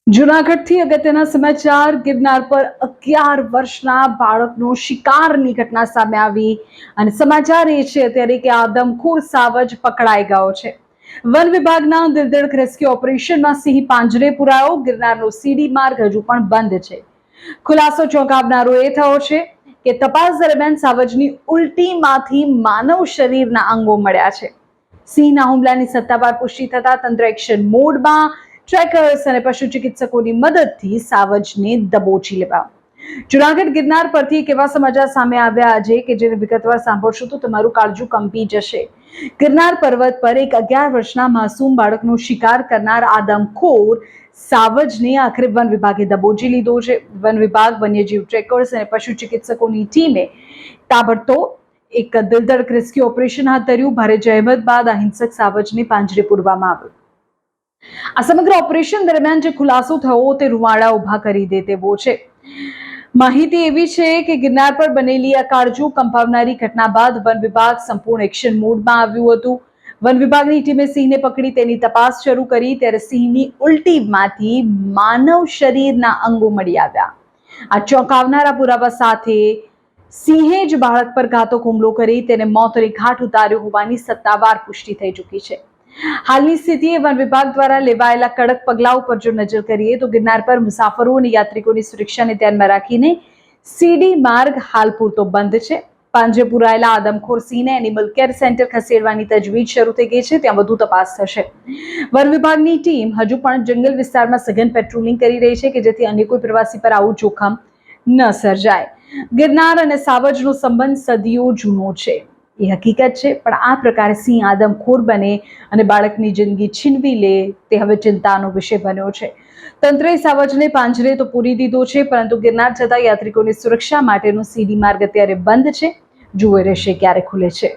જૂનાગઢથી અગત્યના સમાચાર ગિરનાર પર 11 વર્ષના બાળકનો શિકારની ઘટના સામે આવી અને સમાચાર એ છે અત્યારે કે આદમખોર સાવજ પકડાઈ ગયો છે. વન વિભાગના દિલદડ રેસ્ક્યુ ઓપરેશનમાં સિંહ પાંજરે પુરાયો. ગિરનારનો સીડી માર્ગ હજુ પણ બંધ છે. ખુલાસો ચોંકાવનારો એ થયો છે કે તપાસ દરમિયાન સાવજની ઉલટીમાંથી માનવ શરીરના અંગો મળ્યા છે. સિંહના હુમલાની સત્તાવાર પુષ્ટિ થતા તંત્ર એક્શન મોડમાં. ટ્રેકર્સ અને પશુ ચિકિત્સકોની મદદથી સાવજને દબોચી લેવાયો. જૂનાગઢ ગિરનાર પરથી કેવા સમાચાર સામે આવ્યા આજે કે જેને વિગતવાર સાંભળશો તો તમારું કાળજું કંપી જશે. ગિરનાર પર્વત પર એક 11 વર્ષના માસૂમ બાળકનો શિકાર કરનાર આદમખોર સાવજને આખરે વન વિભાગે દબોચી લીધો છે. વન વિભાગ, વન્યજીવ ટ્રેકર્સ અને પશુ ચિકિત્સકોની ટીમે તાબડતોબ એક દિલદડ રેસ્ક્યુ ઓપરેશન હાથ ધર્યું. ભારે જહેમત બાદ આ હિંસક સાવજને પાંજરે પૂરવામાં આવ્યો. આ સમગ્ર ઓપરેશન દરમિયાન જે ખુલાસો થયો તે રૂવાડા ઉભા કરી દે તેવો છે. માહિતી એવી છે કે ગિરનાર પર બનેલી આ કાળજું કંપાવનારી ઘટના બાદ વન વિભાગ સંપૂર્ણ એક્શન મોડમાં આવ્યું હતું. વન વિભાગની ટીમે સિંહને પકડી તેની તપાસ શરૂ કરી ત્યારે સિંહની ઉલટીમાંથી માનવ શરીરના અંગો મળી આવ્યા. આ ચોંકાવનારા પુરાવા સાથે સિંહે જ બાળક પર ઘાતક હુમલો કરી તેને મોતને ઘાટ ઉતાર્યો હોવાની સત્તાવાર પુષ્ટિ થઈ ચૂકી છે. હાલની સ્થિતિએ વન વિભાગ દ્વારા લેવાયેલા કડક પગલાઓ પર જો નજર કરીએ તો ગિરનાર પર મુસાફરો અને યાત્રિકોની સુરક્ષાને ધ્યાનમાં રાખીને સીડી માર્ગ હાલ પૂરતો બંધ છે. પાંજરે પુરાયેલા આદમખોર સિંહને એનિમલ કેર સેન્ટર ખસેડવાની તજવીજ શરૂ થઈ ગઈ છે. ત્યાં વધુ તપાસ થશે. વન વિભાગની ટીમ હજુ પણ જંગલ વિસ્તારમાં સઘન પેટ્રોલિંગ કરી રહી છે કે જેથી અન્ય કોઈ પ્રવાસી પર આવું જોખમ ન સર્જાય. ગિરનાર અને સાવજનો સંબંધ સદીઓ જૂનો છે એ હકીકત છે, પણ આ પ્રકારે સિંહ આદમખોર બને અને બાળકની જિંદગી છીનવી લે તે હવે ચિંતાનો વિષય બન્યો છે. તંત્રે સાવજને પાંજરે તો પૂરી દીધો છે, પરંતુ ગિરનાર જતા યાત્રિકોની સુરક્ષા માટેનો સીડી માર્ગ અત્યારે બંધ છે. જુઓ રહેશે ક્યારે ખુલે છે.